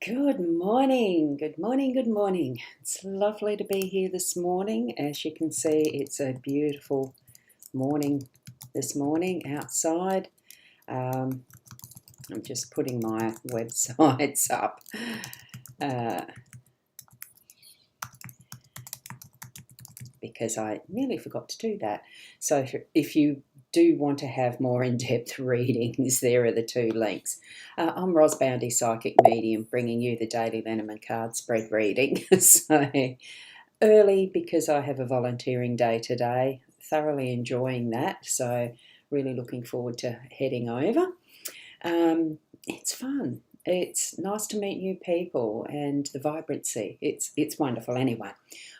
Good morning, good morning, good morning. It's lovely to be here this morning. As you can see, it's a beautiful morning this morning outside. I'm just putting my websites up uh, because I nearly forgot to do that. So if you do want to have more in-depth readings, there are the two links. I'm Ros Boundy, Psychic Medium, bringing you the daily Lenormand card spread reading. So early because I have a volunteering day today, thoroughly enjoying that, so really looking forward to heading over. It's fun. It's nice to meet new people and the vibrancy. It's wonderful. Anyway,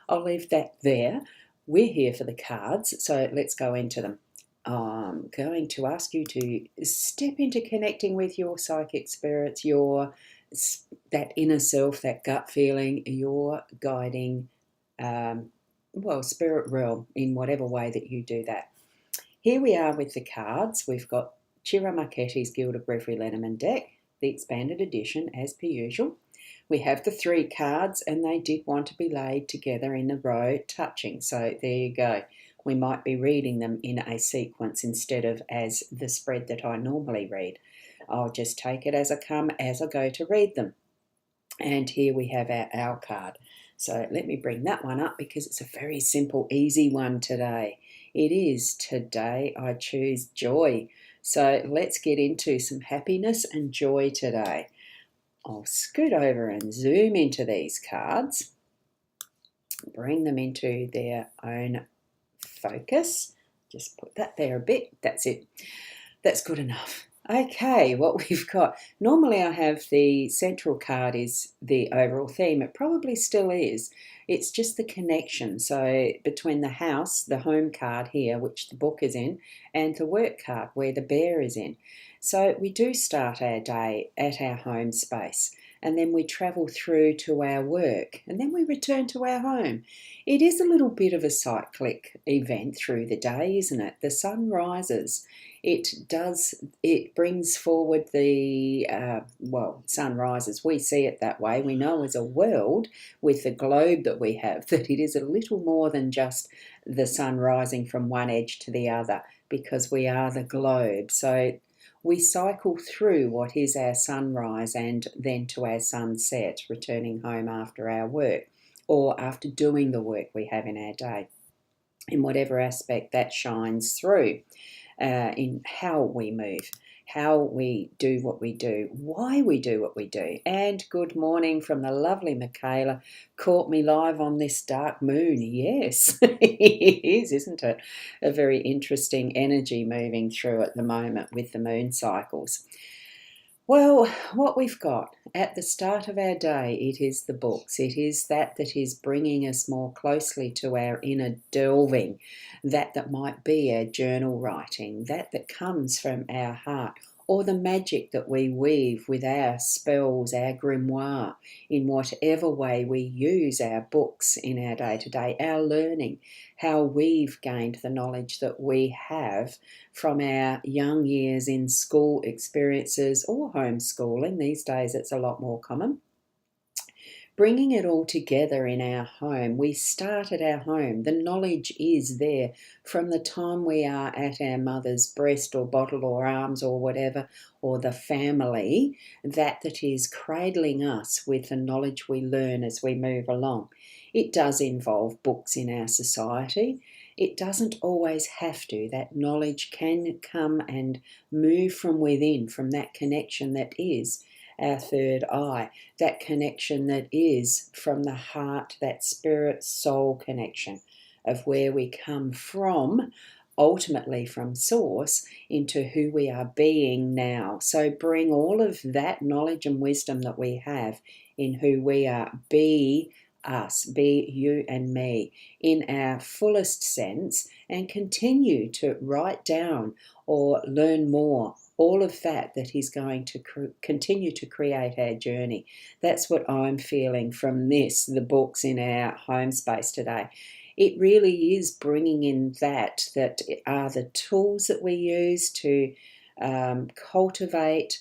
I'll leave that there. We're here for the cards, so let's go into them. I'm going to ask you to step into connecting with your psychic spirits, that inner self, that gut feeling, your guiding, spirit realm in whatever way that you do that. Here we are with the cards. We've got Chira Marchetti's Guild of Reverie Lenormand deck, the expanded edition as per usual. We have the three cards and they did want to be laid together in a row touching. So there you go. We might be reading them in a sequence instead of as the spread that I normally read. I'll just take it as I come as I go to read them. And here we have our card. So let me bring that one up because it's a very simple, easy one today. It is Today I Choose Joy. So let's get into some happiness and joy today. I'll scoot over and zoom into these cards, bring them into their own focus. Just put that there a bit. That's it. That's good enough. Okay, what we've got. Normally I have the central card is the overall theme. It probably still is. It's just the connection. So between the house, the home card here, which the book is in, and the work card where the bear is in. So we do start our day at our home space and then we travel through to our work and then we return to our home. It is a little bit of a cyclic event through the day, isn't it? The sun rises. It brings forward the, sun rises. We see it that way. We know as a world with the globe that we have that it is a little more than just the sun rising from one edge to the other because we are the globe. So we cycle through what is our sunrise and then to our sunset, returning home after our work or after doing the work we have in our day, in whatever aspect that shines through, in how we move, how we do what we do, why we do what we do. And good morning from the lovely Michaela. Caught me live on this dark moon. Yes, it is, isn't it? A very interesting energy moving through at the moment with the moon cycles. Well, what we've got at the start of our day, it is the books. It is that is bringing us more closely to our inner delving, that might be our journal writing, that comes from our heart, or the magic that we weave with our spells, our grimoire, in whatever way we use our books in our day-to-day, our learning, how we've gained the knowledge that we have from our young years in school experiences or homeschooling. These days it's a lot more common. Bringing it all together in our home. We start at our home. The knowledge is there from the time we are at our mother's breast or bottle or arms or whatever, or the family, that is cradling us with the knowledge we learn as we move along. It does involve books in our society. It doesn't always have to. That knowledge can come and move from within, from that connection that is our third eye, that connection that is from the heart, that spirit soul connection of where we come from, ultimately from source, into who we are being now. So bring all of that knowledge and wisdom that we have in who we are. Be us, be you and me in our fullest sense, and continue to write down or learn more. All of that is going to continue to create our journey. That's what I'm feeling from the books in our home space today. It really is bringing in that are the tools that we use to cultivate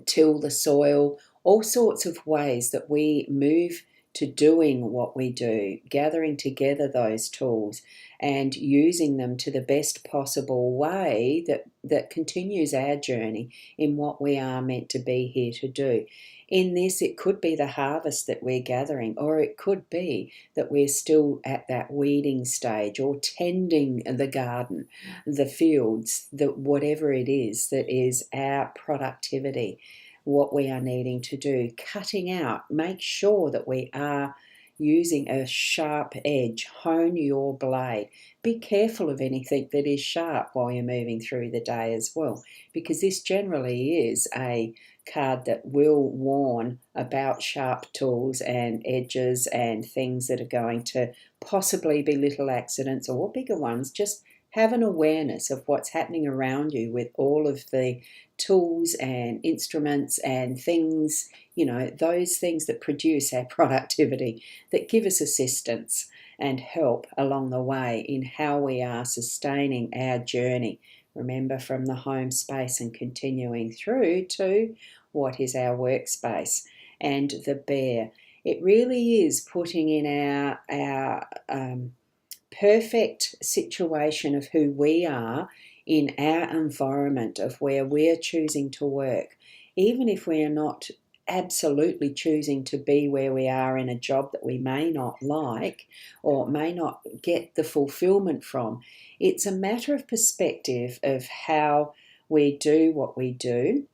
till the soil, all sorts of ways that we move to doing what we do, gathering together those tools and using them to the best possible way that continues our journey in what we are meant to be here to do. In this, it could be the harvest that we're gathering, or it could be that we're still at that weeding stage or tending the garden, the fields, whatever it is that is our productivity, what we are needing to do, cutting out, make sure that we are using a sharp edge, hone your blade. Be careful of anything that is sharp while you're moving through the day as well, because this generally is a card that will warn about sharp tools and edges and things that are going to possibly be little accidents or bigger ones. Just have an awareness of what's happening around you with all of the tools and instruments and things, those things that produce our productivity, that give us assistance and help along the way in how we are sustaining our journey. Remember, from the home space and continuing through to what is our workspace. And the bear, it really is putting in our perfect situation of who we are in our environment of where we're choosing to work, even if we're not absolutely choosing to be where we are in a job that we may not like or may not get the fulfillment from. It's a matter of perspective of how we do what we do.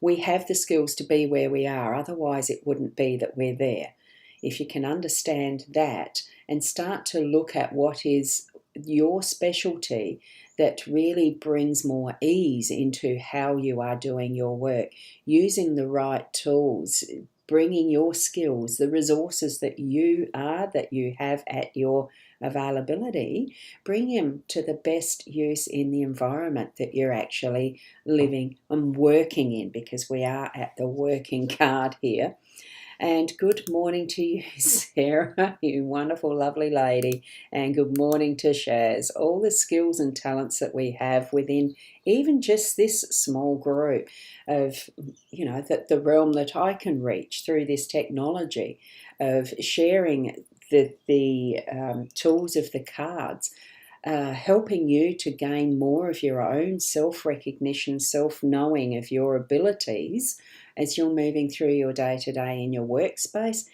We have the skills to be where we are, otherwise it wouldn't be that we're there. If you can understand that and start to look at what is your specialty that really brings more ease into how you are doing your work, using the right tools, bringing your skills, the resources that you have at your availability, bring them to the best use in the environment that you're actually living and working in, because we are at the working card here. And good morning to you, Sarah, you wonderful, lovely lady. And good morning to Shaz. All the skills and talents that we have within even just this small group of, that the realm that I can reach through this technology of sharing the tools of the cards, helping you to gain more of your own self-recognition, self-knowing of your abilities as you're moving through your day-to-day in your workspace,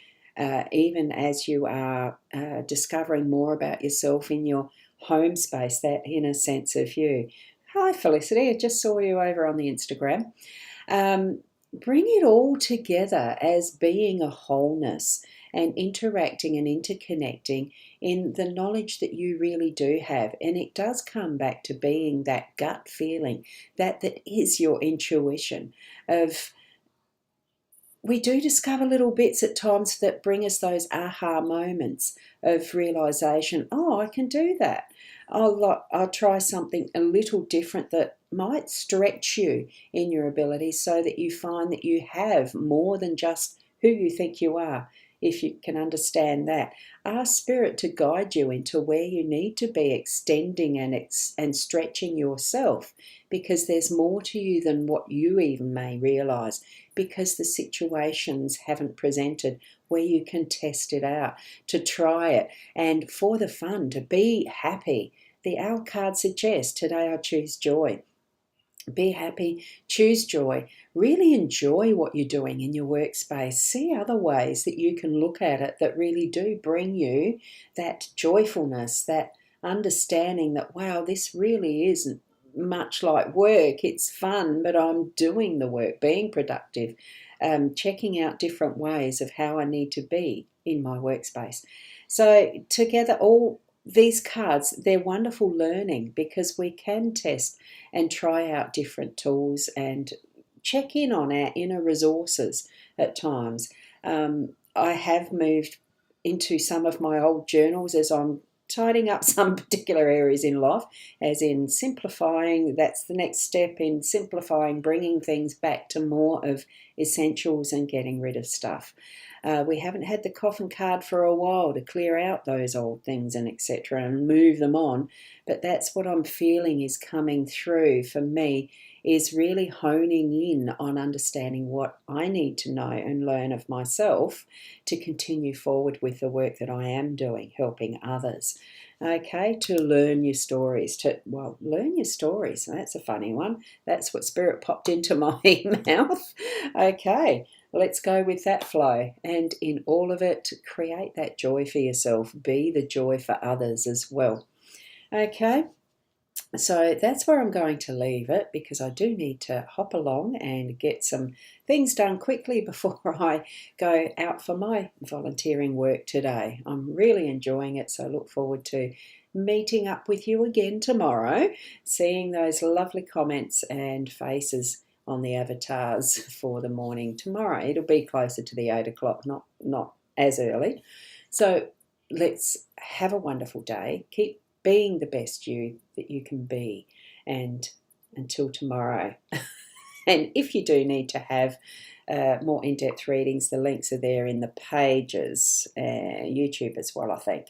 even as you are discovering more about yourself in your home space, that inner sense of you. Hi, Felicity. I just saw you over on the Instagram. Bring it all together as being a wholeness and interacting and interconnecting in the knowledge that you really do have. And it does come back to being that gut feeling, that is your intuition of... We do discover little bits at times that bring us those aha moments of realisation. Oh, I can do that. I'll try something a little different that might stretch you in your abilities so that you find that you have more than just who you think you are. If you can understand that, ask Spirit to guide you into where you need to be extending and stretching yourself, because there's more to you than what you even may realise, because the situations haven't presented where you can test it out, to try it, and for the fun, to be happy. The owl card suggests, today I choose joy. Be happy, choose joy, really enjoy what you're doing in your workspace. See other ways that you can look at it that really do bring you that joyfulness, that understanding that, wow, this really isn't much like work. It's fun, but I'm doing the work, being productive, checking out different ways of how I need to be in my workspace. So together, all these cards, they're wonderful learning, because we can test and try out different tools and check in on our inner resources at times. I have moved into some of my old journals as I'm tidying up some particular areas in life, as in simplifying. That's the next step in simplifying, bringing things back to more of essentials and getting rid of stuff. We haven't had the coffin card for a while to clear out those old things and etc. and move them on, but that's what I'm feeling is coming through for me is really honing in on understanding what I need to know and learn of myself to continue forward with the work that I am doing, helping others. Okay, to learn your stories, learn your stories. That's a funny one. That's what Spirit popped into my mouth. Okay, let's go with that flow. And in all of it, create that joy for yourself. Be the joy for others as well. Okay, so that's where I'm going to leave it, because I do need to hop along and get some things done quickly before I go out for my volunteering work today. I'm really enjoying it, so I look forward to meeting up with you again tomorrow, seeing those lovely comments and faces on the avatars for the morning tomorrow. It'll be closer to the 8 o'clock, not as early. So let's have a wonderful day. Keep being the best you that you can be, and until tomorrow. And if you do need to have more in-depth readings, the links are there in the pages, YouTube as well, I think.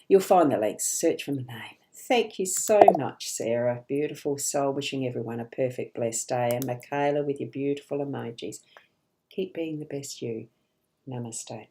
You'll find the links. Search for my name. Thank you so much, Sarah. Beautiful soul. Wishing everyone a perfect, blessed day. And Michaela with your beautiful emojis. Keep being the best you. Namaste.